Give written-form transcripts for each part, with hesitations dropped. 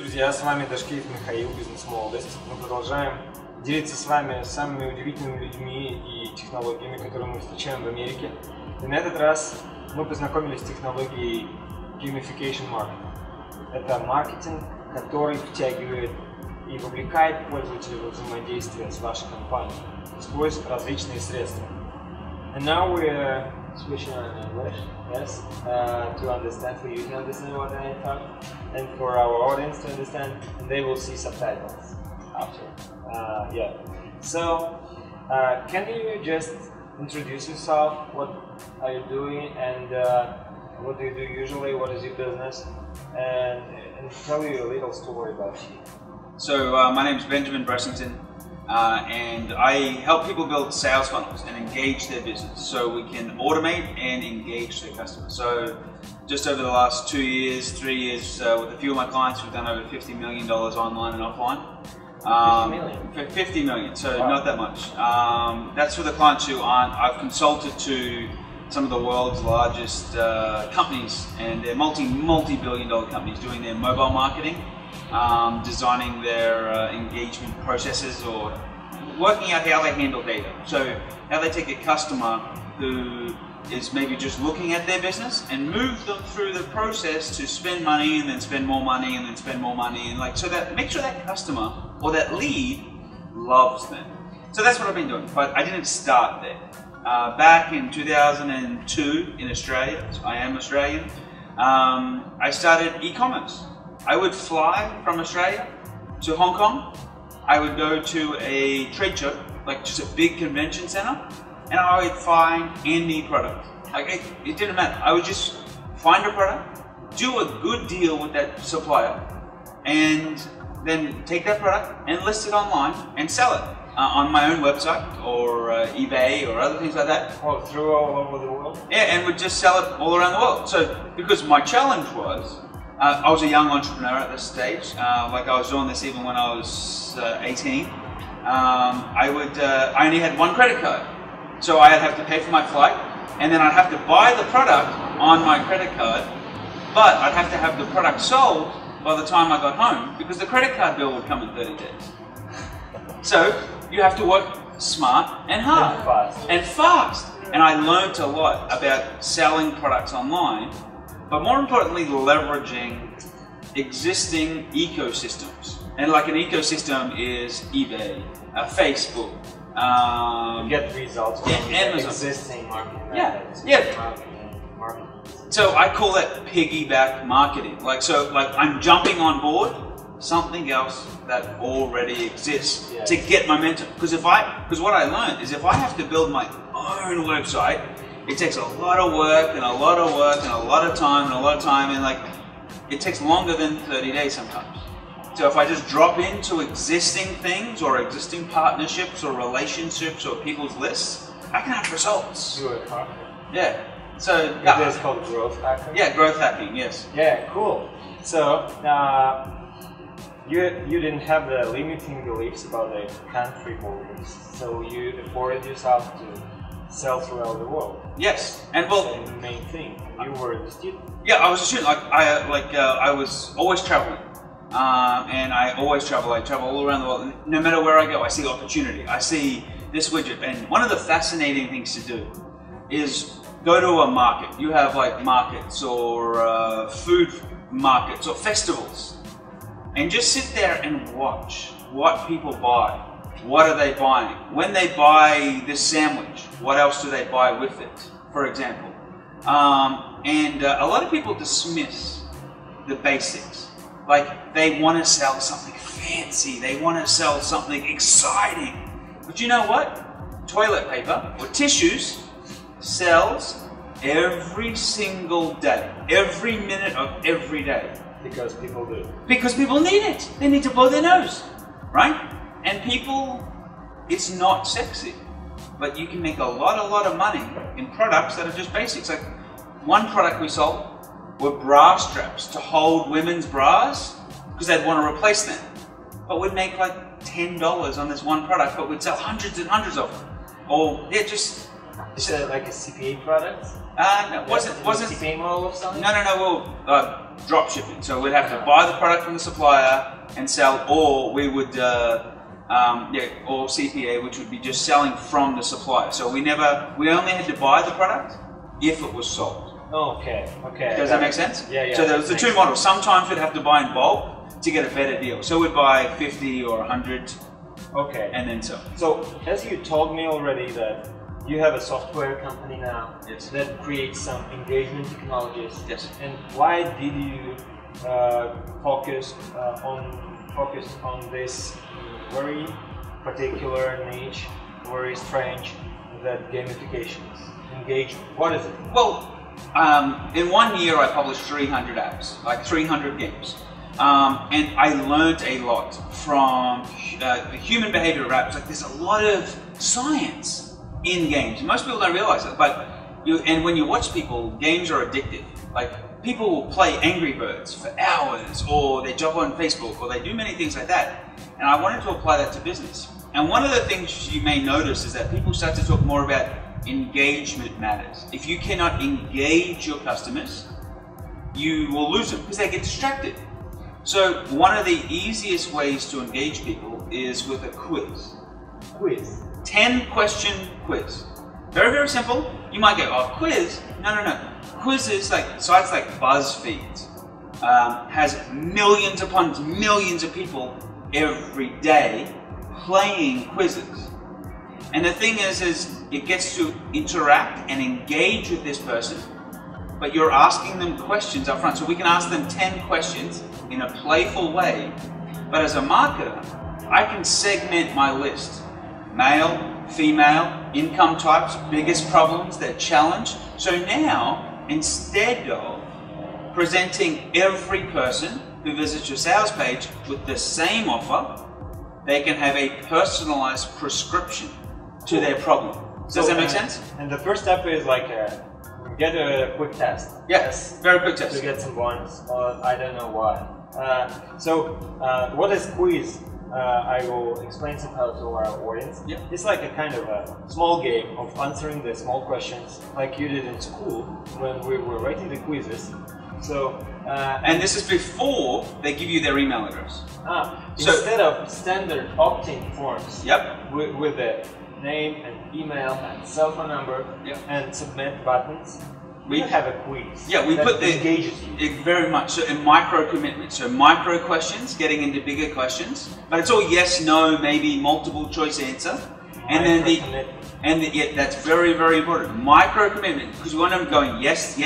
Друзья, с вами Дашкиев Михаил, бизнес-молодость. Мы продолжаем делиться с вами самыми удивительными людьми и технологиями, которые мы встречаем в Америке. И на этот раз мы познакомились с технологией gamification marketing. Это маркетинг, который втягивает и вовлекает пользователя в взаимодействие с вашей компанией сквозь различные средства. And now we're switching on English, yes, to understand, for you to understand what I talk, and for our audience to understand, and they will see subtitles after. Yeah. So, can you just introduce yourself? What are you doing, and what do you do usually? What is your business? And tell you a little story about you. So, my name is Benjamin Brassington. And I help people build sales funnels and engage their business so we can automate and engage their customers. So just over the last 2 years, 3 years, with a few of my clients, we've done over $50 million online and offline. 50 million, so wow. Not that much. That's for the clients who aren't. I've consulted to some of the world's largest companies, and they're multi-billion dollar companies doing their mobile marketing. Designing their engagement processes or working out how they handle data. So how they take a customer who is maybe just looking at their business and move them through the process to spend money and then spend more money and then spend more money, and like so that make sure that customer or that lead loves them. So that's what I've been doing, but I didn't start there. Back in 2002 in Australia, so I am Australian, I started e-commerce. I would fly from Australia to Hong Kong. I would go to a trade show, like just a big convention center, and I would find any product. Like it didn't matter. I would just find a product, do a good deal with that supplier, and then take that product and list it online and sell it on my own website or eBay or other things like that. Well, through all over the world? Yeah, and would just sell it all around the world. So because my challenge was, I was a young entrepreneur at this stage. Like I was doing this even when I was 18. I only had one credit card. So I'd have to pay for my flight, and then I'd have to buy the product on my credit card, but I'd have to have the product sold by the time I got home because the credit card bill would come in 30 days. So you have to work smart and hard. And fast. And I learned a lot about selling products online, but more importantly, leveraging existing ecosystems. And like an ecosystem is eBay, Facebook. You get results from Amazon. Existing marketing. Yeah. So I call that piggyback marketing. Like I'm jumping on board something else that already exists to get momentum. Because what I learned is if I have to build my own website, it takes a lot of work and a lot of work and a lot of time and like it takes longer than 30 days sometimes. So if I just drop into existing things or existing partnerships or relationships or people's lists, I can have results. You work hard. Yeah. So it's called growth hacking. Yeah, growth hacking. Yes. Yeah. Cool. So you didn't have the limiting beliefs about the country borders, so you afforded yourself to sell throughout the world. Yes, and well, that's the main thing. You were a student. Yeah, I was a student. I was always traveling, and I always travel. I travel all around the world. No matter where I go, I see opportunity. I see this widget, and one of the fascinating things to do is go to a market. You have like markets or food markets or festivals, and just sit there and watch what people buy. What are they buying? When they buy this sandwich, what else do they buy with it, for example? And a lot of people dismiss the basics. Like they want to sell something fancy, they want to sell something exciting. But you know what? Toilet paper or tissues sells every single day, every minute of every day. Because people do. Because people need it. They need to blow their nose, right? And people, it's not sexy, but you can make a lot of money in products that are just basics. Like one product we sold were bra straps to hold women's bras because they'd want to replace them. But we'd make like $10 on this one product, but we'd sell hundreds and hundreds of them. Or just Is it like a CPA product? No, wasn't CPA model of selling? No. Well, drop shipping. So we'd have to buy the product from the supplier and sell, or we would, or CPA, which would be just selling from the supplier. So we only had to buy the product if it was sold. Oh, okay. Does that make sense? Yeah. So there was the two models. Sometimes we'd have to buy in bulk to get a better deal. So we'd buy 50 or 100. Okay. And then sell. So as you told me already that you have a software company now that creates some engagement technologies. Yes. And why did you focus on this very particular niche, very strange, that gamifications, engagement? What is it? Well, in 1 year I published 300 apps, like 300 games. And I learned a lot from the human behavior of apps. Like there's a lot of science in games. Most people don't realize it, and when you watch people, games are addictive. Like people will play Angry Birds for hours, or they jump on Facebook, or they do many things like that. And I wanted to apply that to business. And one of the things you may notice is that people start to talk more about engagement matters. If you cannot engage your customers, you will lose them because they get distracted. So one of the easiest ways to engage people is with a quiz. 10-question quiz. Very, very simple. You might go, oh, quiz? No. Quizzes, like sites like BuzzFeed, has millions upon millions of people every day playing quizzes. And the thing is it gets to interact and engage with this person, but you're asking them questions up front. So we can ask them 10 questions in a playful way. But as a marketer, I can segment my list. Male, female, income types, biggest problems, their challenge. So now, instead of presenting every person who visits your sales page with the same offer, they can have a personalized prescription to their problem. Does that make sense? And the first step is like get a quick test. Yes, very quick test. To get some bonus, or I don't know why. What is quiz? I will explain somehow to our audience. Yeah. It's like a kind of a small game of answering the small questions like you did in school when we were writing the quizzes. So, and this is before they give you their email address. Instead of standard opt-in forms. Yep. With the name and email and cell phone number and submit buttons. We have a quiz. Yeah, we put the engages you. Very much so in micro commitments. So micro questions, getting into bigger questions, but it's all yes, no, maybe multiple choice answer, and then that's very, very important. Micro commitment, because we want them going yes,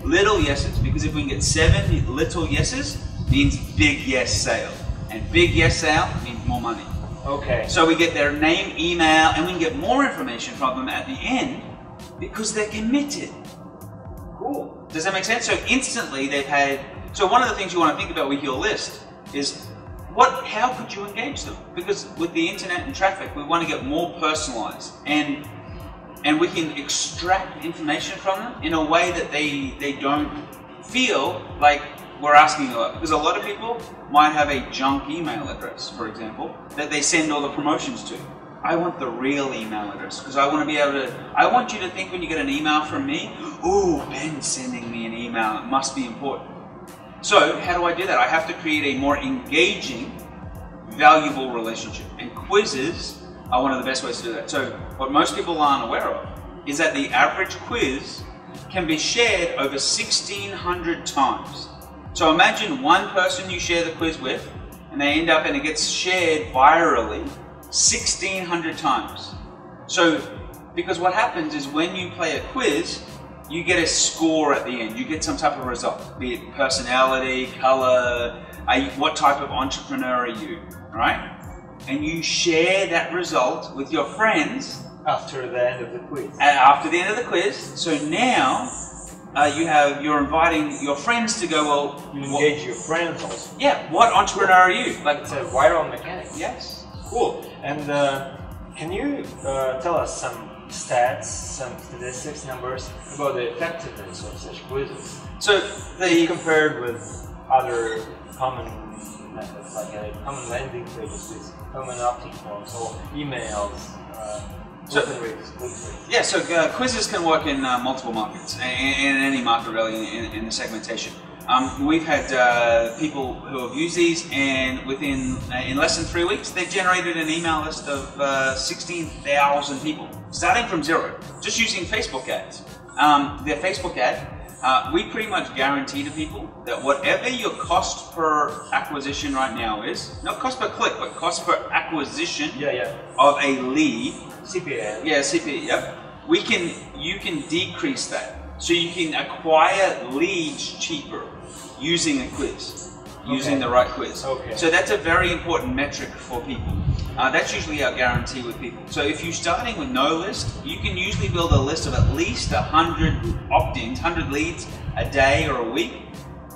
little yeses. Because if we can get 7 little yeses, means big yes sale, and big yes sale means more money. Okay. So we get their name, email, and we can get more information from them at the end. Because they're committed. Cool. Does that make sense? So instantly they've had. So one of the things you want to think about with your list is how could you engage them? Because with the internet and traffic, we want to get more personalized, and we can extract information from them in a way that they don't feel like we're asking a lot. Because a lot of people might have a junk email address, for example, that they send all the promotions to. I want the real email address because I want to be able to. I want you to think when you get an email from me, ooh, Ben's sending me an email. It must be important. So how do I do that? I have to create a more engaging, valuable relationship. And quizzes are one of the best ways to do that. So what most people aren't aware of is that the average quiz can be shared over 1,600 times. So imagine one person you share the quiz with, and they end up and it gets shared virally 1,600 times. So, because what happens is when you play a quiz, you get a score at the end. You get some type of result, be it personality, color, what type of entrepreneur are you, right? And you share that result with your friends after the end of the quiz. After the end of the quiz. So now you're inviting your friends to go. Well, you engage your friends also. Yeah. What entrepreneur are you? Like it's a viral mechanic. Yes. Cool. And can you tell us some stats, some statistics, numbers about the effectiveness of such quizzes? So compared with other common methods, like common landing pages, common opt-in forms, or emails. So, yeah, so quizzes can work in multiple markets, in any market really, in the segmentation. We've had people who have used these, and in less than 3 weeks, they've generated an email list of 16,000 people, starting from zero, just using Facebook ads. Their Facebook ad, we pretty much guarantee to people that whatever your cost per acquisition right now is, not cost per click, but cost per acquisition of a lead. CPA. Yeah, CPA, yep. You can decrease that. So you can acquire leads cheaper using a quiz, using the right quiz. Okay. So that's a very important metric for people. That's usually our guarantee with people. So if you're starting with no list, you can usually build a list of at least 100 opt-ins, 100 leads a day or a week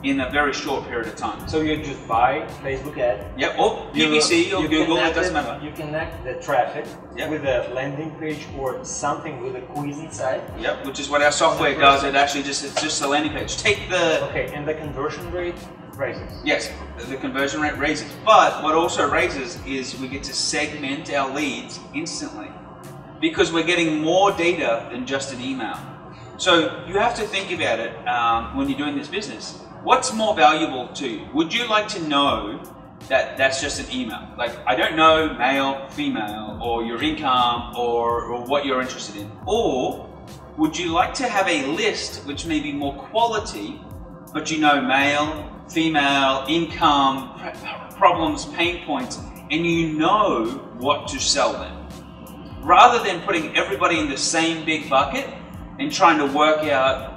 in a very short period of time. So you just buy Facebook ad. Yep, or PPC or Google, it doesn't matter. You connect the traffic with a landing page or something with a quiz inside. Yep, which is what our software does. It's just a landing page. Take the... Okay, and the conversion rate raises. Yes, the conversion rate raises. But what also raises is we get to segment our leads instantly, because we're getting more data than just an email. So you have to think about it when you're doing this business. What's more valuable to you? Would you like to know that that's just an email? Like, I don't know male, female, or your income, or what you're interested in. Or would you like to have a list which may be more quality, but you know male, female, income, problems, pain points, and you know what to sell them? Rather than putting everybody in the same big bucket and trying to work out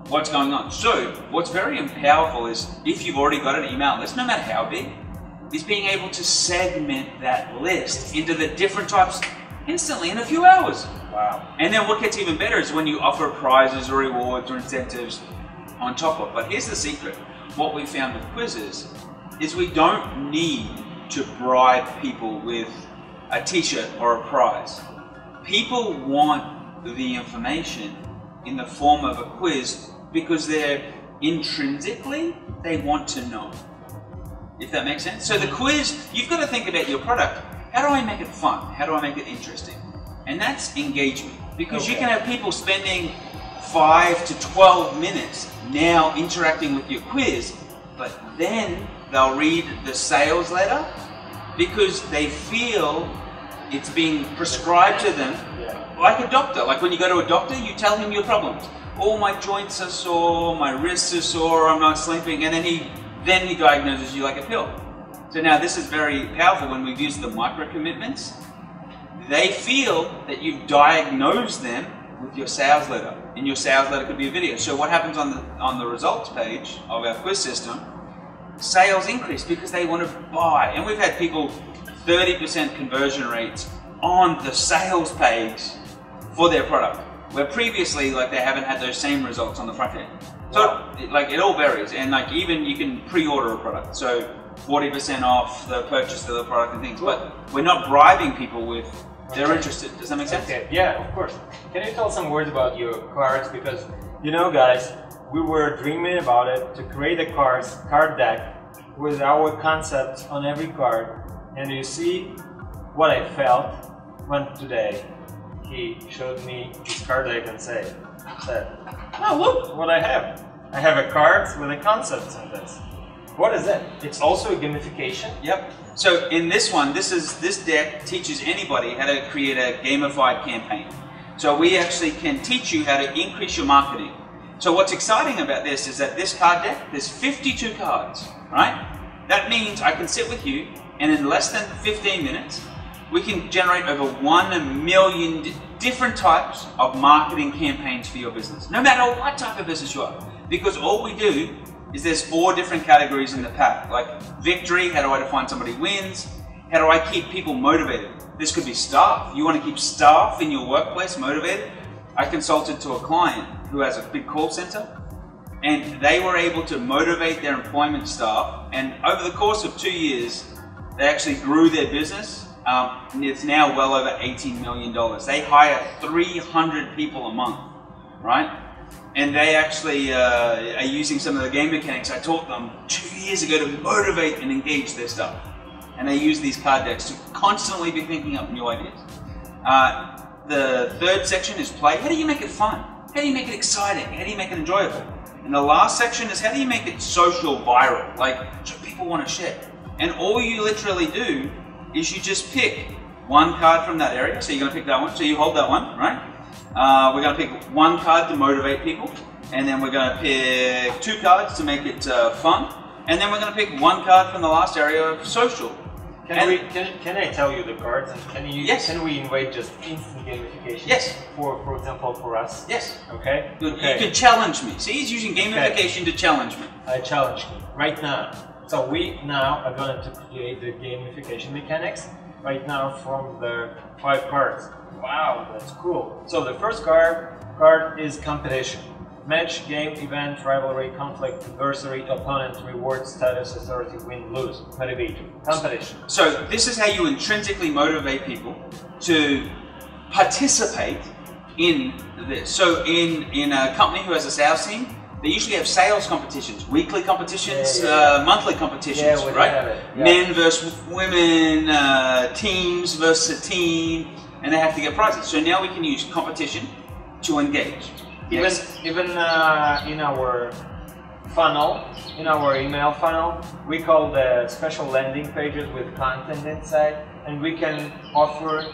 what's going on. So what's very powerful is, if you've already got an email list, no matter how big, is being able to segment that list into the different types instantly in a few hours. Wow. And then what gets even better is when you offer prizes or rewards or incentives on top of. But here's the secret. What we found with quizzes is we don't need to bribe people with a t-shirt or a prize. People want the information in the form of a quiz because they're intrinsically, they want to know. If that makes sense. So the quiz, you've got to think about your product. How do I make it fun? How do I make it interesting? And that's engagement. Because you can have people spending 5 to 12 minutes now interacting with your quiz, but then they'll read the sales letter because they feel it's being prescribed to them like a doctor. Like when you go to a doctor, you tell him your problems. Oh, my joints are sore, my wrists are sore, I'm not sleeping, and then he diagnoses you like a pill. So now this is very powerful when we've used the micro commitments. They feel that you've diagnosed them with your sales letter, and your sales letter could be a video. So what happens on the results page of our quiz system? Sales increase because they want to buy. And we've had people 30% conversion rates on the sales page for their product, where previously like they haven't had those same results on the front end. So like it all varies, and like even you can pre-order a product, so 40% off the purchase of the product and things. But we're not bribing people with they're interested. Does that make sense? Okay. Yeah, of course. Can you tell some words about your cards? Because you know, guys, we were dreaming about it to create a card deck with our concepts on every card, and you see what I felt when today he showed me his card deck and said, "Oh, look what I have! I have a card with a concept in this." What is it? It's also a gamification. Yep. So in this one, this deck teaches anybody how to create a gamified campaign. So we actually can teach you how to increase your marketing. So what's exciting about this is that this card deck, there's 52 cards, right? That means I can sit with you, and in less than 15 minutes, we can generate over 1 million different types of marketing campaigns for your business, no matter what type of business you are. Because all we do is there's 4 different categories in the pack, like victory, how do I define somebody wins, how do I keep people motivated. This could be staff. You want to keep staff in your workplace motivated. I consulted to a client who has a big call center, and they were able to motivate their employment staff, and over the course of 2 years, they actually grew their business. It's now well over $18 million. They hire 300 people a month, right? And they actually are using some of the game mechanics I taught them 2 years ago to motivate and engage their staff. And they use these card decks to constantly be thinking up new ideas. The third section is play. How do you make it fun? How do you make it exciting? How do you make it enjoyable? And the last section is how do you make it social, viral, like so people want to share. And all you literally do is you just pick one card from that area. So you're going to pick that one. So you hold that one, right? We're going to pick one card to motivate people. And then we're going to pick 2 cards to make it fun. And then we're going to pick 1 card from the last area of social. Can I tell you the cards? And can we invite just instant gamification? Yes. For example, for us? Yes. Okay. You can challenge me. See, he's using gamification to challenge me. I challenge you right now. So we now are going to create the gamification mechanics right now from the 5 cards. Wow, that's cool. So the first card is competition. Match, game, event, rivalry, conflict, adversary, opponent, reward, status, authority, win, lose, motivator, competition. So this is how you intrinsically motivate people to participate in this. So in a company who has a sales team, they usually have sales competitions, weekly competitions, monthly competitions, right? Men versus women, teams versus a team, and they have to get prizes. So now we can use competition to engage. Even in our funnel, in our email funnel, we call the special landing pages with content inside, and we can offer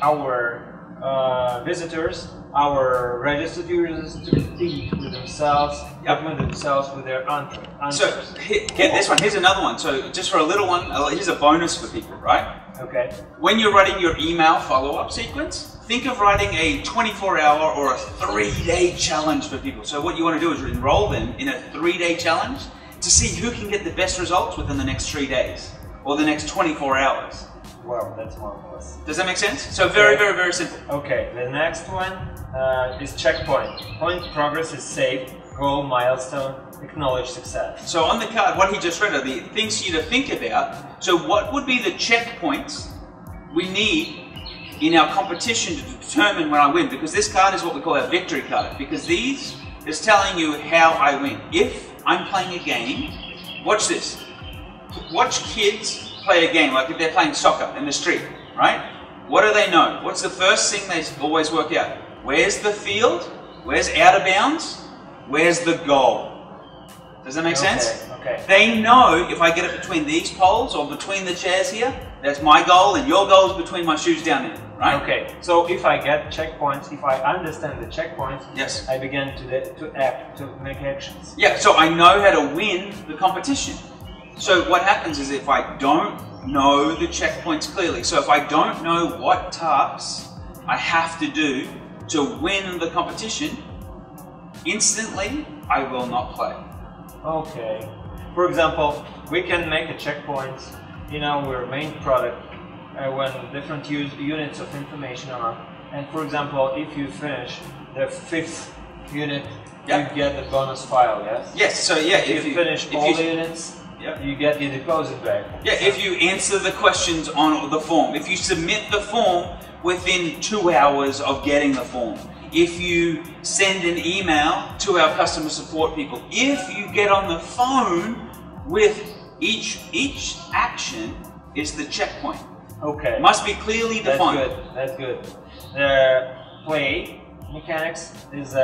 our visitors, our registered users, to compete with themselves, document themselves with their answers. So get this one. Here's another one. So just for a little one, here's a bonus for people, right? Okay. When you're writing your email follow-up sequence, think of writing a 24-hour or a 3-day challenge for people. So what you want to do is enroll them in a 3-day challenge to see who can get the best results within the next 3 days or the next 24 hours. Wow, that's marvelous. Does that make sense? So very, very, very simple. Okay, the next one is checkpoint. Point progress is saved, goal, milestone, acknowledge success. So on the card, what he just read are the things for you to think about. So what would be the checkpoints we need in our competition to determine when I win? Because this card is what we call our victory card. Because these is telling you how I win. If I'm playing a game, watch this. Watch kids play a game, like if they're playing soccer in the street, right? What do they know? What's the first thing they always work out? Where's the field? Where's out of bounds? Where's the goal? Does that make sense? Okay. They know if I get it between these poles or between the chairs here, that's my goal, and your goal is between my shoes down there, right? Okay. So if I get checkpoints, if I understand the checkpoints, yes, I begin to act, to make actions. Yeah. So I know how to win the competition. So what happens is if I don't know the checkpoints clearly, so if I don't know what tasks I have to do to win the competition, instantly I will not play. Okay. For example, we can make the checkpoints in our main product when different units of information are. And for example, if you finish the 5th unit, you get the bonus file, yes? Yes, so yeah, if you finish all the units, you get your deposit back. Yeah, if you answer the questions on the form, if you submit the form within 2 hours of getting the form, if you send an email to our customer support people, if you get on the phone with each action is the checkpoint. Okay. Must be clearly defined. That's good. The play mechanics is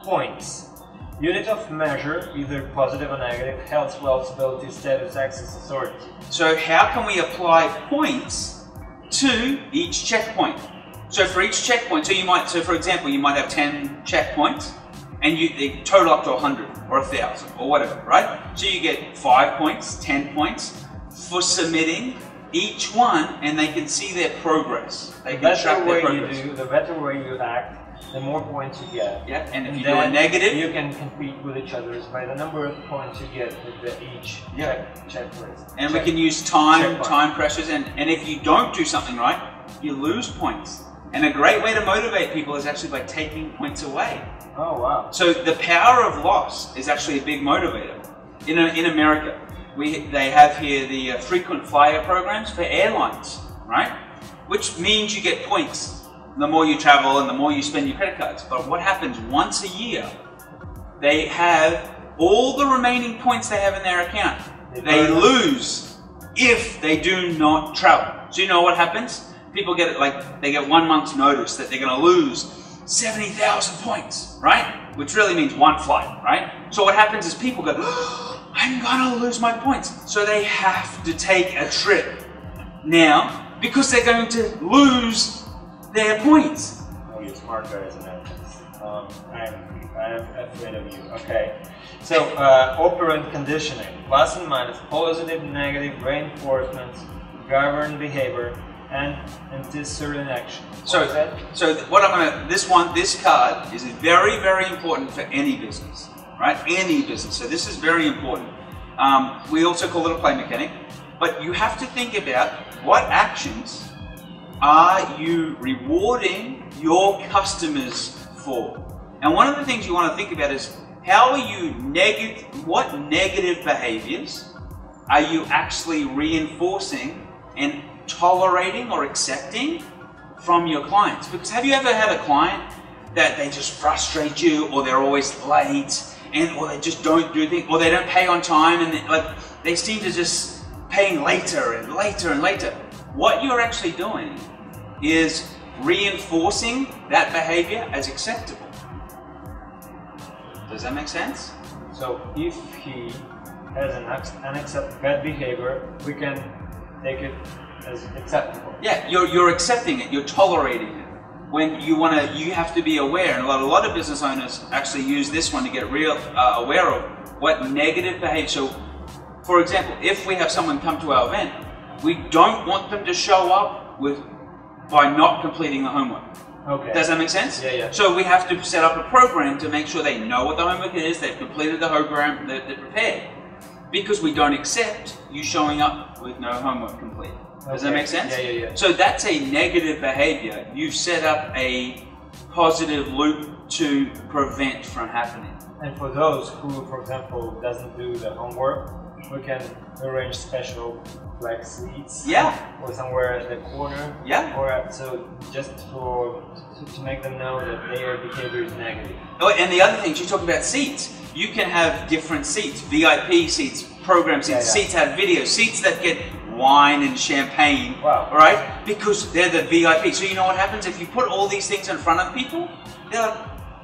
points. Unit of measure, either positive or negative, health, wealth, ability, status, access, authority. So how can we apply points to each checkpoint? So for each checkpoint, so for example, you might have 10 checkpoints, and they total up to 100 or 1,000 or whatever, right? So you get 5 points, 10 points for submitting each one, and they can see their progress. They can track their progress. The better way you act, the more points you get. Yeah, and if you do a negative, you can compete with each other by the number of points you get with each checklist. And we can use time pressures, and if you don't do something right, you lose points. And a great way to motivate people is actually by taking points away. Oh wow! So the power of loss is actually a big motivator. In America, they have here the frequent flyer programs for airlines, right? Which means you get points the more you travel and the more you spend your credit cards. But what happens once a year? They have all the remaining points they have in their account. They lose if they do not travel. So you know what happens? People get it like they get 1 month's notice that they're going to lose 70,000 points, right? Which really means one flight, right? So what happens is people go, oh, I'm going to lose my points. So they have to take a trip now because they're going to lose their points. Oh, you're smart guys in that. I'm afraid of you. Okay. So, operant conditioning, plus and minus, positive, negative, reinforcements, govern behavior, and certain action. So what I'm gonna, this card is very, very important for any business, right? Any business. So this is very important. We also call it a play mechanic, but you have to think about what actions are you rewarding your customers for? And one of the things you want to think about is how are you what negative behaviors are you actually reinforcing and tolerating or accepting from your clients? Because have you ever had a client that they just frustrate you, or they're always late, or they just don't do things, or they don't pay on time, and they seem to just paying later and later and later? What you're actually doing is reinforcing that behavior as acceptable. Does that make sense? So if he has an unacceptable bad behavior, we can take it as acceptable. Yeah, you're accepting it, you're tolerating it. When you have to be aware, and a lot of business owners actually use this one to get real aware of what negative behavior. So, for example, if we have someone come to our event, we don't want them to show up by not completing the homework. Okay. Does that make sense? Yeah, yeah. So we have to set up a program to make sure they know what the homework is, they've completed the program, they're prepared. Because we don't accept you showing up with no homework complete. Does that make sense? Yeah, yeah, yeah. So that's a negative behavior. You've set up a positive loop to prevent from happening. And for those who, for example, doesn't do the homework, we can arrange special like seats. Yeah. Or somewhere at the corner. Yeah. Or so just to make them know that their behavior is negative. Oh, and the other thing, you talk about seats. You can have different seats, VIP seats, program seats, seats have video, seats that get wine and champagne, right? Because they're the VIP. So you know what happens if you put all these things in front of people? They're like,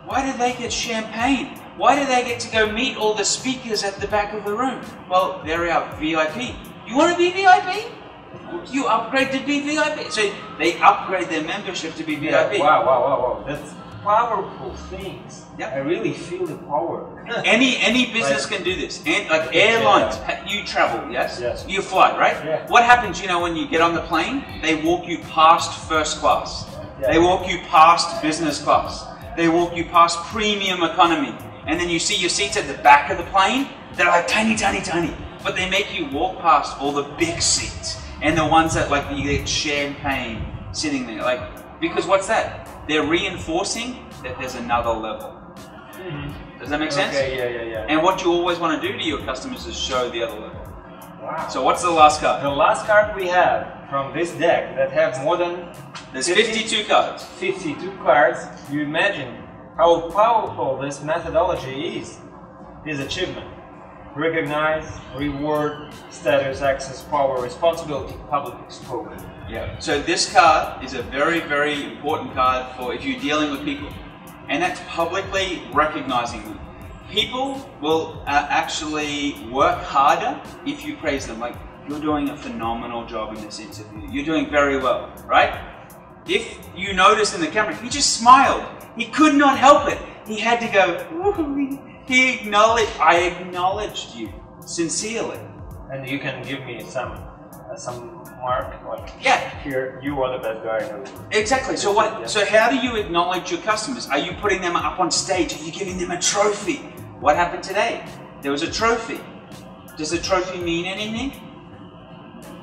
why did they get champagne? Why do they get to go meet all the speakers at the back of the room? Well, they're our VIP. You want to be VIP? You upgrade to be VIP. So they upgrade their membership to be VIP. Wow. That's powerful things. Yeah. I really feel the power. Any business can do this. And like airlines, you travel, yes? Yes. You fly, right? Yeah. What happens, when you get on the plane? They walk you past first class. Yeah. They walk you past business class. They walk you past premium economy. And then you see your seats at the back of the plane. They're like tiny, tiny, tiny. But they make you walk past all the big seats. And the ones that you get champagne sitting there. Because what's that? They're reinforcing that there's another level. Mm-hmm. Does that make sense? Okay, yeah. And what you always want to do to your customers is show the other level. Wow. So what's the last card? The last card we have from this deck that have more than... There's 52 cards. 52 cards. You imagine how powerful this methodology is. This achievement. Recognize, reward, status, access, power, responsibility, public exposure. Yeah. So this card is a very, very important card for if you're dealing with people, and that's publicly recognizing them. People will actually work harder if you praise them. Like, you're doing a phenomenal job in this interview. You're doing very well, right? If you notice in the camera, he just smiled. He could not help it. He had to go, woo-hoo. He acknowledged, I acknowledged you sincerely. And you can give me some mark, yeah, here, you are the best guy I know. Exactly. So what? So how do you acknowledge your customers? Are you putting them up on stage? Are you giving them a trophy? What happened today? There was a trophy. Does the trophy mean anything?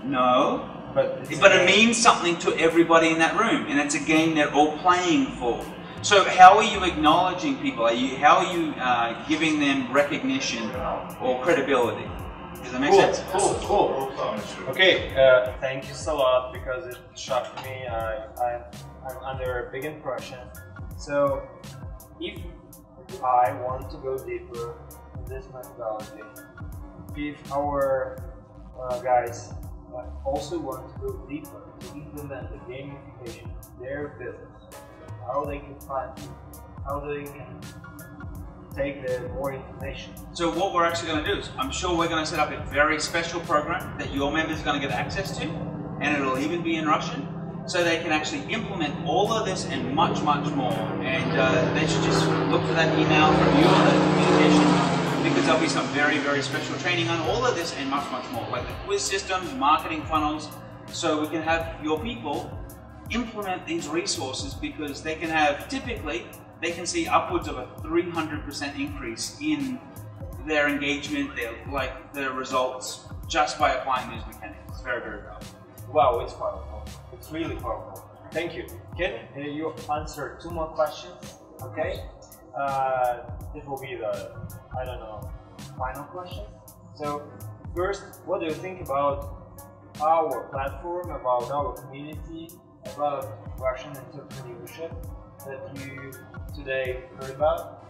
No. But it means something to everybody in that room, and it's a game they're all playing for. So how are you acknowledging people? How are you giving them recognition or credibility? Does that make sense? Cool. Okay, thank you so lot because it shocked me. I'm under a big impression. So if I want to go deeper in this methodology, if our guys but also want to go deeper to implement the gamification in their business, how they can find you, how they can take more information. So what we're actually going to do is, I'm sure we're going to set up a very special program that your members are going to get access to, and it'll even be in Russian, so they can actually implement all of this and much, much more. And they should just look for that email from you or the communication, because there'll be some very, very special training on all of this and much, much more, like the quiz systems, marketing funnels, so we can have your people implement these resources, because they can have, typically, they can see upwards of a 300% increase in their engagement, their results, just by applying these mechanics. It's very, very powerful. Wow, it's powerful. It's really powerful. Thank you. Can you answer 2 more questions? Okay. It will be the, I don't know, final question. So first, what do you think about our platform, about our community, about Russian entrepreneurship that you today heard about?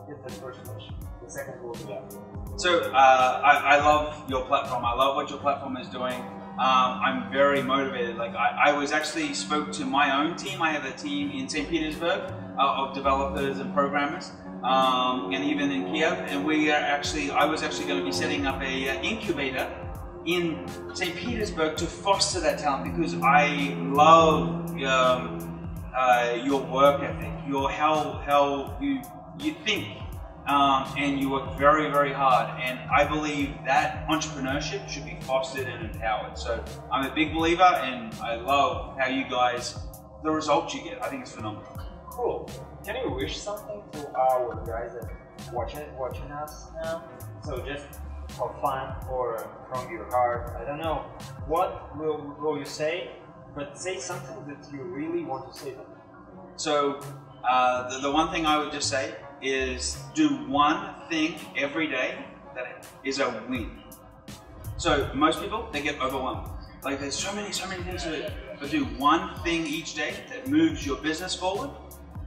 It's the first question. The second will be after. So I love your platform. I love what your platform is doing. I'm very motivated. Like I was actually spoke to my own team. I have a team in St. Petersburg of developers and programmers, and even in Kiev. And I was actually going to be setting up a incubator in St. Petersburg to foster that talent, because I love your work ethic, how you think, and you work very, very hard. And I believe that entrepreneurship should be fostered and empowered. So I'm a big believer, and I love how you guys, the results you get. I think it's phenomenal. Cool. Can you wish something to our guys that watching us now? So just for fun or from your heart, I don't know. What will you say? But say something that you really want to say to them. So the one thing I would just say is do one thing every day that is a win. So most people, they get overwhelmed. Like there's so many things to do. But do one thing each day that moves your business forward,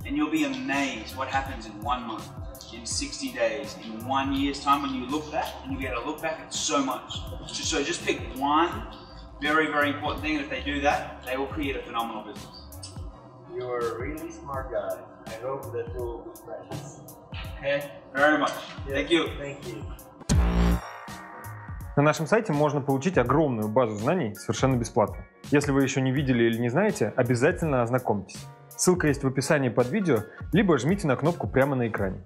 and you'll be amazed what happens in 1 month, in 60 days, in 1 year's time when you look back, and you get to look back at so much. So just pick one very, very important thing, and if they do that, they will create a phenomenal business. You're a really smart guy. I hope that will be practice. Okay? Very much. Yes, Thank you. Thank you. На нашем сайте можно получить огромную базу знаний совершенно бесплатно. Если вы еще не видели или не знаете, обязательно ознакомьтесь. Ссылка есть в описании под видео, либо жмите на кнопку прямо на экране.